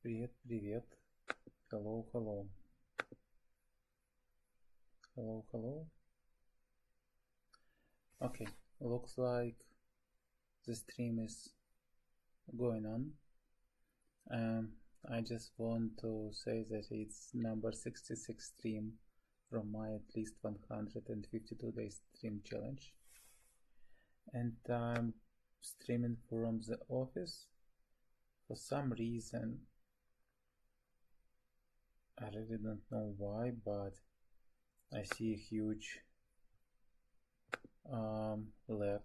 Привет, привет. Hello, hello. Hello, hello. Okay, looks like the stream is going on. I just want to say that it's number 66 stream from my at least 152 days stream challenge. And I'm streaming from the office. For some reason, I really don't know why, but I see a huge lag.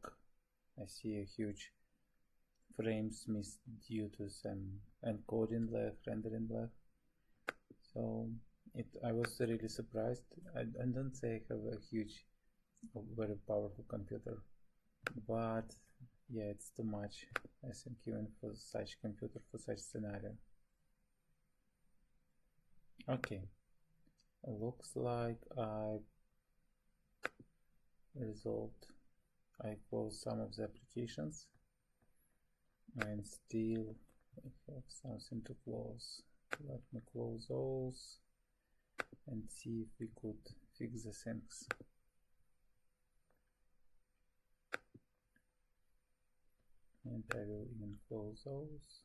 I see a huge frames missed due to some encoding lag, rendering lag. So I was really surprised. I don't say I have a huge, very powerful computer, but yeah, it's too much, I think, even for such computer, for such scenario. Okay, looks like I resolved. I closed some of the applications and still I have something to close. Let me close those and see if we could fix the things. And I will even close those.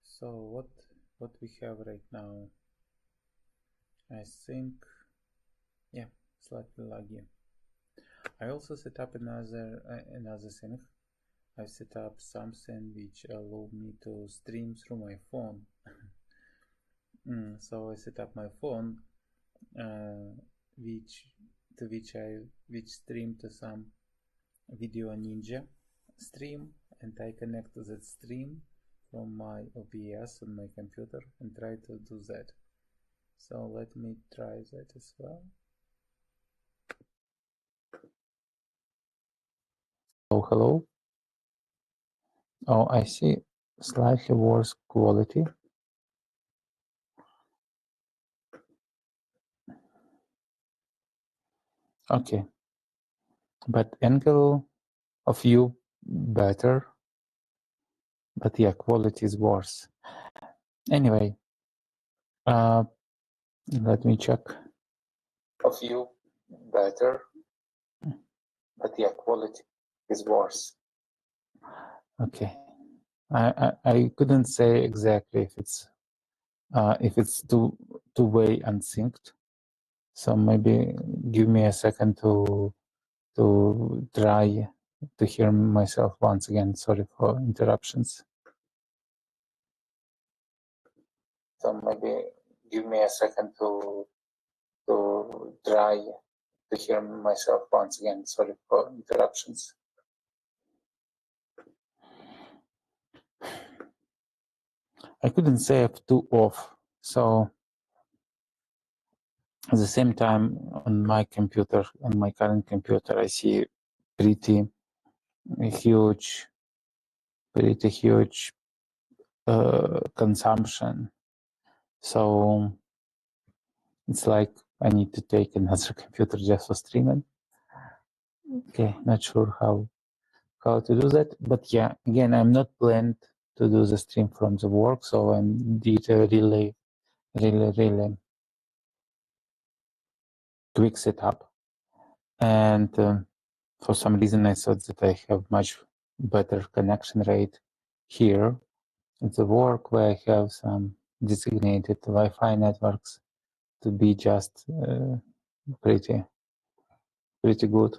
So what we have right now, I think, yeah, slightly laggy. I also set up another thing. I set up something which allow me to stream through my phone. So I set up my phone, which stream to some Video Ninja stream, and I connect to that stream from my OBS on my computer and try to do that. So let me try that as well. Oh, hello. Oh, I see slightly worse quality. Okay, but angle of view better, but yeah, quality is worse. Anyway, let me check. Of view better, but yeah, quality is worse. Okay, I couldn't say exactly if it's two-way unsynced. So maybe give me a second to try to hear myself once again. Sorry for interruptions. So maybe give me a second to try to hear myself once again. Sorry for interruptions. I couldn't say F2 off. So at the same time, on my computer, on my current computer, I see pretty huge consumption. So it's like I need to take another computer just for streaming. Okay, not sure how to do that, but yeah, again, I'm not planned to do the stream from the work, so I did a really quick setup, and for some reason I thought that I have much better connection rate here at the work, where I have some designated Wi-Fi networks to be just pretty good.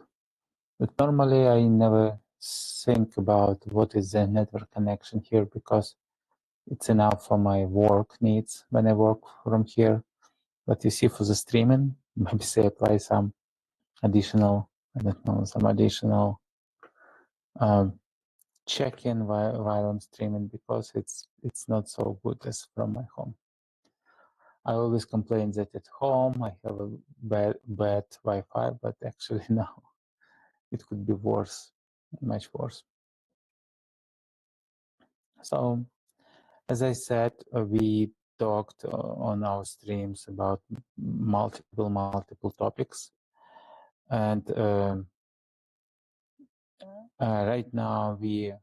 But normally I never think about what is the network connection here, because it's enough for my work needs when I work from here. But you see, for the streaming, maybe say apply some additional, I don't know, some additional check-in while I'm streaming, because it's not so good as from my home. I always complain that at home I have a bad Wi-Fi, but actually now it could be worse, much worse. So, as I said, we talked on our streams about multiple topics, and right now we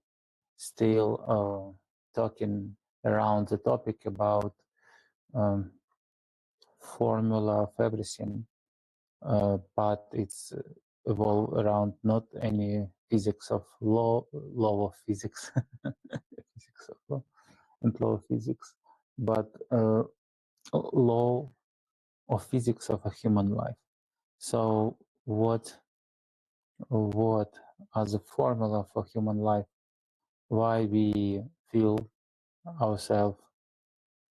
still talking around the topic about formula of everything, but it's evolve around not any physics of law of physics, physics of law and law of physics, but law of physics of a human life. So what are the formula for human life? Why we feel ourselves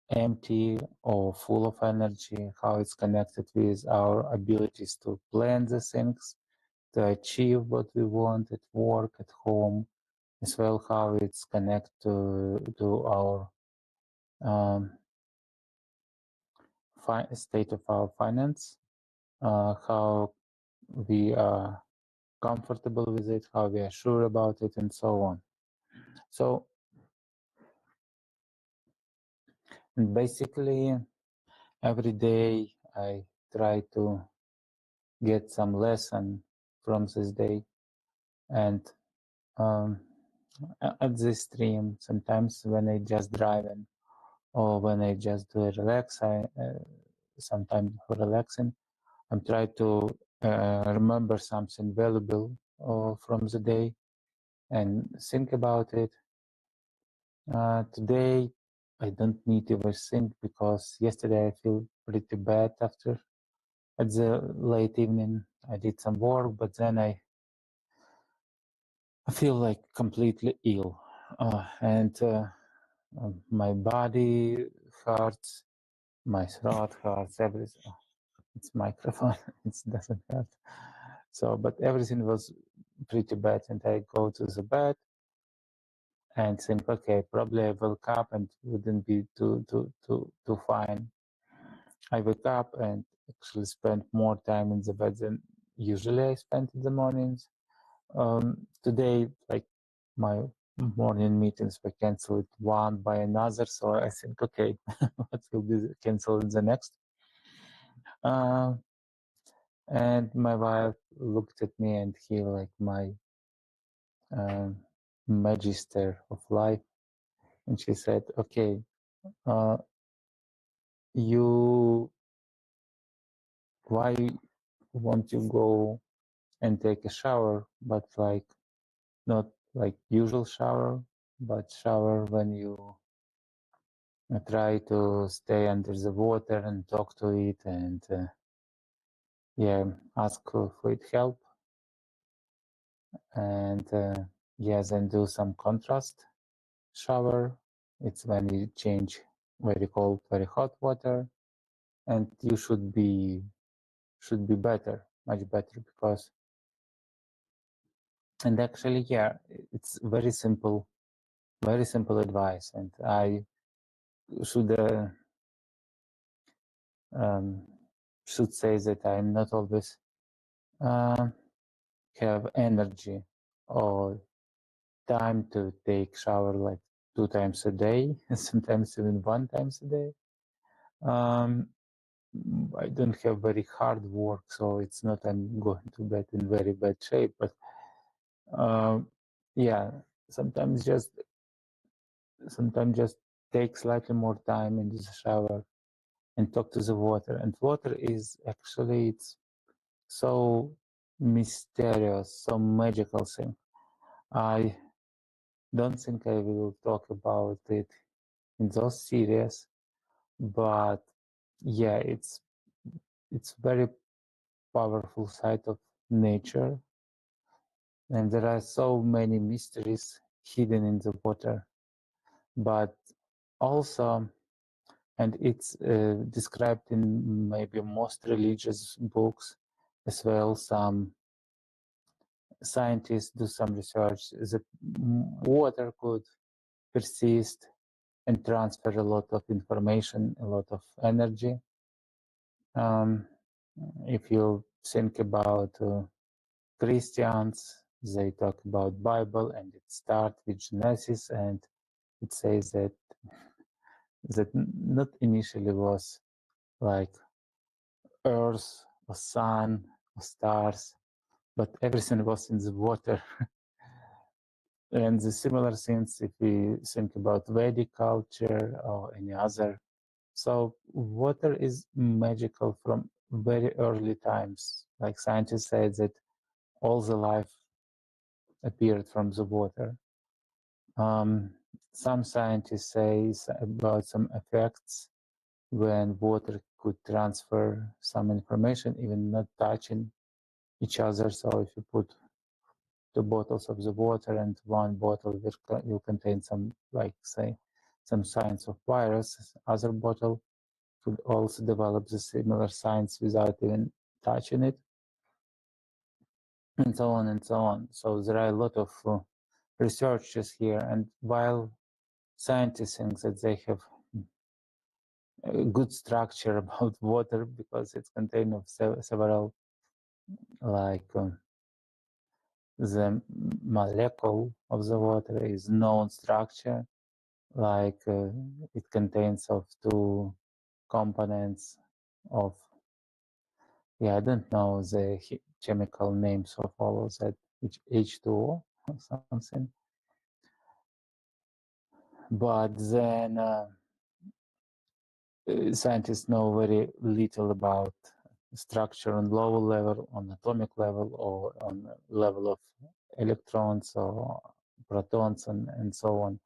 empty or full of energy? How it's connected with our abilities to plan the things, to achieve what we want at work, at home, as well how it's connected to our state of our finance, how we are comfortable with it, how we are sure about it, and so on. So basically, every day I try to get some lesson from this day, and at this stream, sometimes when I just driving or when I just do a relax, sometimes for relaxing, I'm trying to remember something valuable from the day and think about it. Today, I don't need to overthink because yesterday I feel pretty bad after at the late evening. I did some work, but then I feel like completely ill, and my body hurts, my throat hurts, everything. It's microphone, it doesn't hurt. So, but everything was pretty bad, and I go to the bed and think, okay, probably I woke up and wouldn't be too fine. I wake up and actually spend more time in the bed than usually I spend in the mornings. Today, like my morning meetings were canceled one by another, so I think, okay, what will be canceled the next? And my wife looked at me and he like my magister of life, and she said, okay, you why won't you go and take a shower, but like not like usual shower, but shower when you try to stay under the water and talk to it and yeah, ask for it help, and yeah, then do some contrast shower. It's when you change very cold, very hot water, and you should be better, much better, because, and actually, yeah, it's very simple advice, and I should should say that I'm not always have energy or time to take shower like 2 times a day, sometimes even 1 time a day. I don't have very hard work, so it's not I'm going to bed in very bad shape, but yeah, sometimes just take slightly more time in the shower and talk to the water. And water is actually, it's so mysterious, so magical thing. I don't think I will talk about it in those series, but yeah, it's very powerful side of nature, and there are so many mysteries hidden in the water. But also, and it's described in maybe most religious books as well. Some scientists do some research that water could persist and transfer a lot of information, a lot of energy. If you think about Christians, they talk about Bible, and it starts with Genesis, and it says that not initially was like earth or sun or stars, but everything was in the water. And the similar things, if we think about Vedic culture or any other. So water is magical from very early times. Like scientists say that all the life appeared from the water. Some scientists say about some effects when water could transfer some information, even not touching each other. So if you put two bottles of the water and one bottle will contain some, like say, some signs of virus, other bottle could also develop the similar signs without even touching it, and so on and so on. So there are a lot of researches here, and while scientists think that they have a good structure about water because it's contained of several, like the molecule of the water is known structure, like it contains of two components of, I don't know the chemical names of all of that, which H2O or something. But then scientists know very little about structure on lower level, on atomic level, or on level of electrons or protons and so on.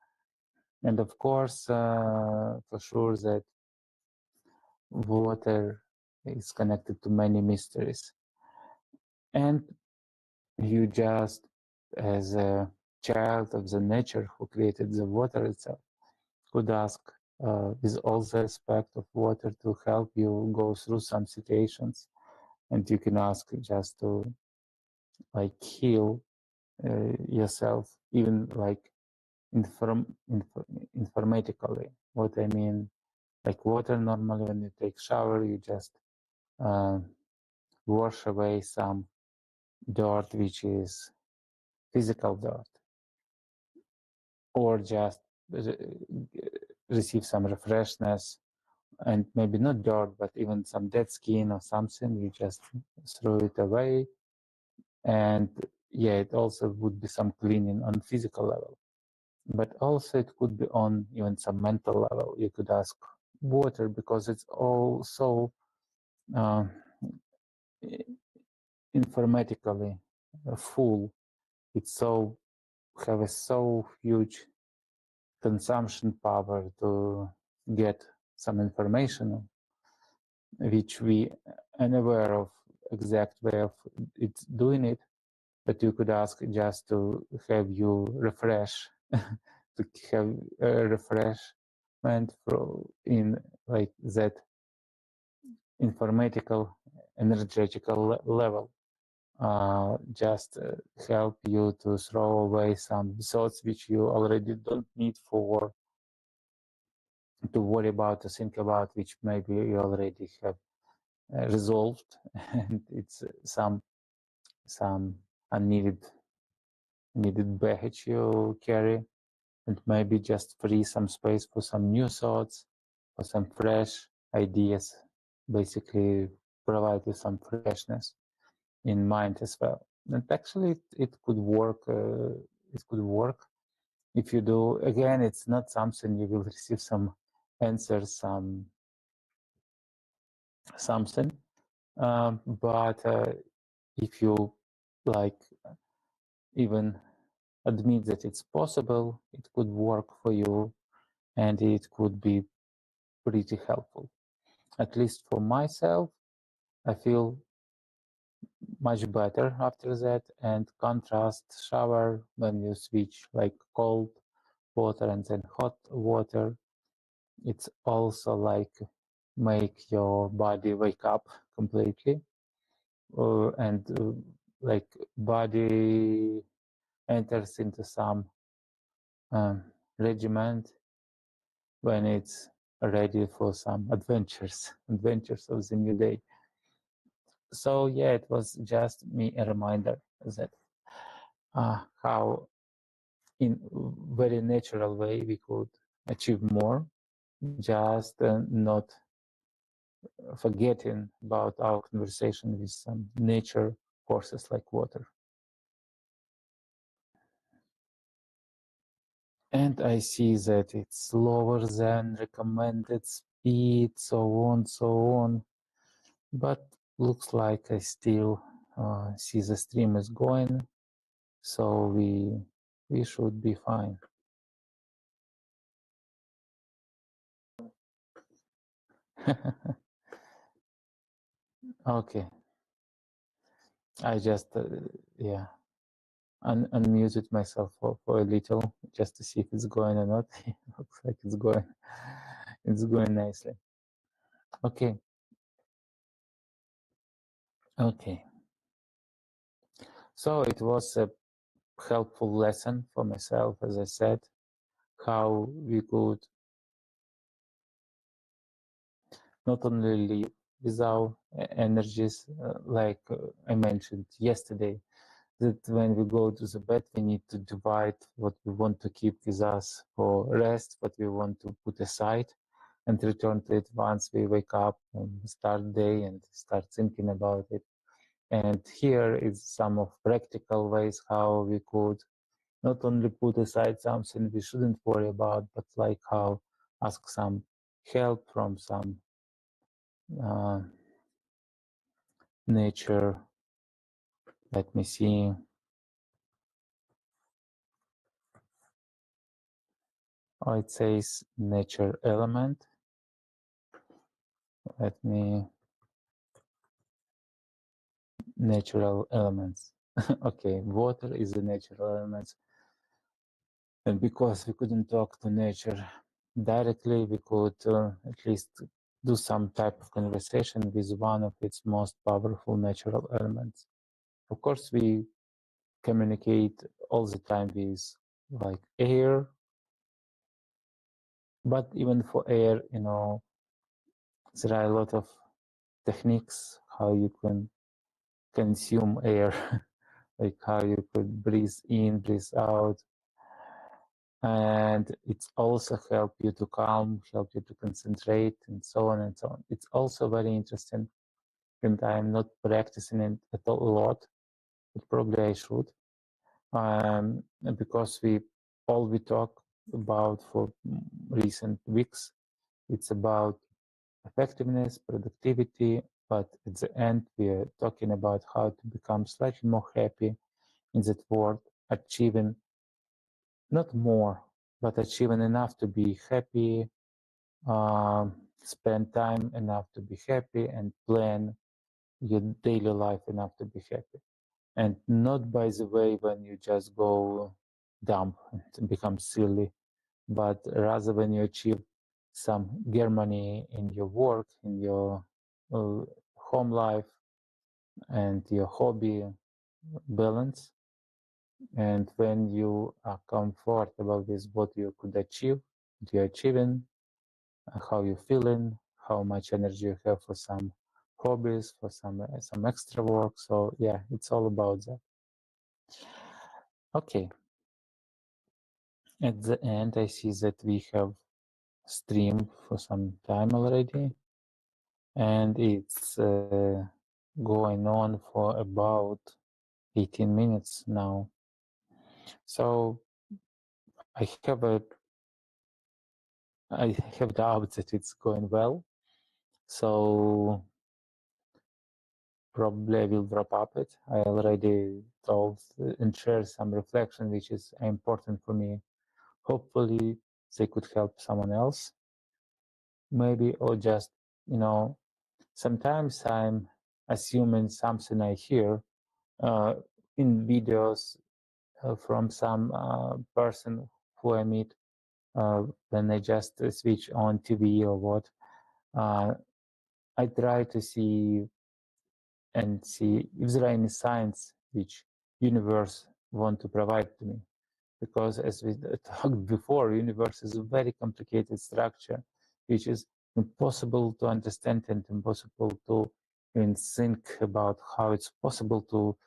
And of course, for sure that water is connected to many mysteries. And you just, as a child of the nature who created the water itself, could ask with all the respect of water to help you go through some situations, and you can ask just to like heal yourself, even like informatically. What I mean, like water, normally when you take shower, you just wash away some dirt, which is physical dirt, or just receive some refreshness, and maybe not dirt, but even some dead skin or something, you just throw it away. And it also would be some cleaning on physical level, but also it could be on even some mental level. You could ask water because it's all so informatically full. It's so have a so huge consumption power to get some information which we unaware of exact way of it doing it, but you could ask just to have you refresh to have a refreshment in like that informatical energetical level, just help you to throw away some thoughts which you already don't need for to worry about, to think about, which maybe you already have resolved, and it's some unneeded baggage you carry, and maybe just free some space for some new thoughts, for some fresh ideas, basically provide you some freshness in mind as well. And actually it could work. It could work if you do. Again, it's not something you will receive some answers, something, but if you like even admit that it's possible, it could work for you, and it could be pretty helpful. At least for myself, I feel much better after that. And contrast shower, when you switch like cold water and then hot water, it's also like make your body wake up completely, and like body enters into some regiment when it's ready for some adventures of the new day. So it was just me a reminder that how in very natural way we could achieve more, just not forgetting about our conversation with some nature forces like water. And I see that it's lower than recommended speed, so on. But looks like I still see the stream is going, so we should be fine. Okay, I just yeah unmuted myself for a little just to see if it's going or not. It looks like it's going nicely. Okay. So it was a helpful lesson for myself, as I said, how we could not only live with our energies, like I mentioned yesterday, that when we go to the bed, we need to divide what we want to keep with us for rest, what we want to put aside, and return to it once we wake up and start day and start thinking about it. And here is some of practical ways how we could not only put aside something we shouldn't worry about, but like how ask some help from some nature. Let me see. Oh, it says nature element. Let me natural elements. Okay, water is a natural element. And because we couldn't talk to nature directly, we could at least do some type of conversation with one of its most powerful natural elements. Of course, we communicate all the time with like air, but even for air, there are a lot of techniques how you can consume air, like how you could breathe in, breathe out. And it's also help you to calm, help you to concentrate, and so on and so on. It's also very interesting, and I'm not practicing it at all a lot, but probably I should, because all we talk about for recent weeks, it's about effectiveness, productivity, but at the end we are talking about how to become slightly more happy in that world, achieving not more, but achieving enough to be happy, spend time enough to be happy, and plan your daily life enough to be happy. And not by the way when you just go dumb and become silly, but rather when you achieve some harmony in your work, in your home life, and your hobby balance. And when you are comfortable with what you could achieve, what you're achieving, how you're feeling, how much energy you have for some hobbies, for some extra work. So yeah, it's all about that. Okay. At the end, I see that we have streamed for some time already, and it's going on for about 18 minutes now. So I have doubts that it's going well. So probably I will drop up it. I already told and shared some reflection, which is important for me. Hopefully they could help someone else, maybe, or just, sometimes I'm assuming something I hear in videos from some person who I meet when I just switch on TV or what. I try to see if there are any signs which universe want to provide to me. Because as we talked before, universe is a very complicated structure, which is impossible to understand and impossible to even think about how it's possible to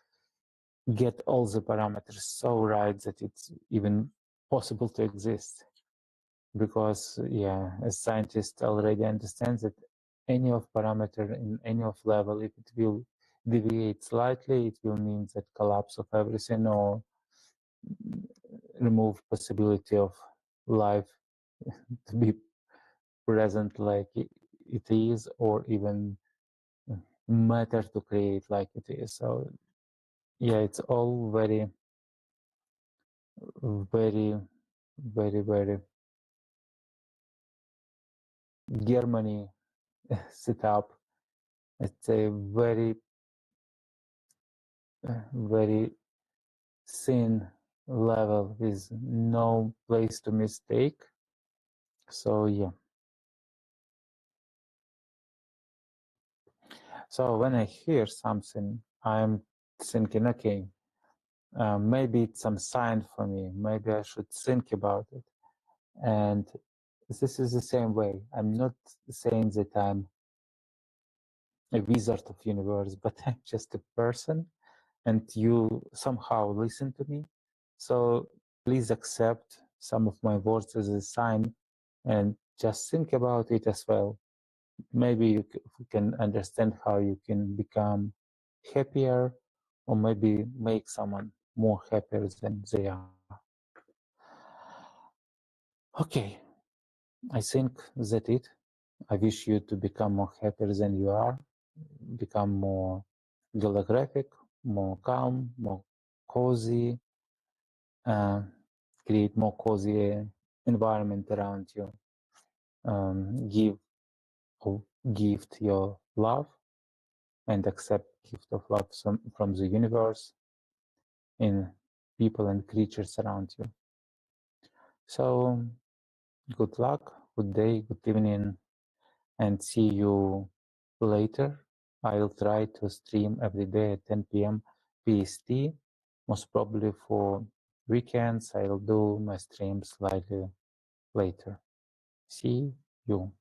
get all the parameters so right that it's even possible to exist. Because yeah, as scientists already understand that any of parameter in any of level, if it will deviate slightly, it will mean that collapse of everything or remove possibility of life to be present like it is, or even matter to create like it is. So yeah, it's all very, very, very, very Germany setup. It's a very, very thin level with no place to mistake. So yeah. So when I hear something, I'm thinking, okay, maybe it's some sign for me. Maybe I should think about it. And this is the same way. I'm not saying that I'm a wizard of universe, but I'm just a person, and you somehow listen to me. So please accept some of my words as a sign, and just think about it as well. Maybe you can understand how you can become happier, or maybe make someone more happier than they are. Okay, I think that's it. I wish you to become more happier than you are, become more holographic, more calm, more cozy, create more cozy environment around you. Give or gift your love and accept gift of love from the universe in people and creatures around you. So good luck, good day, good evening, and see you later. I'll try to stream every day at 10 p.m. PST. Most probably for weekends, I'll do my streams slightly later. See you.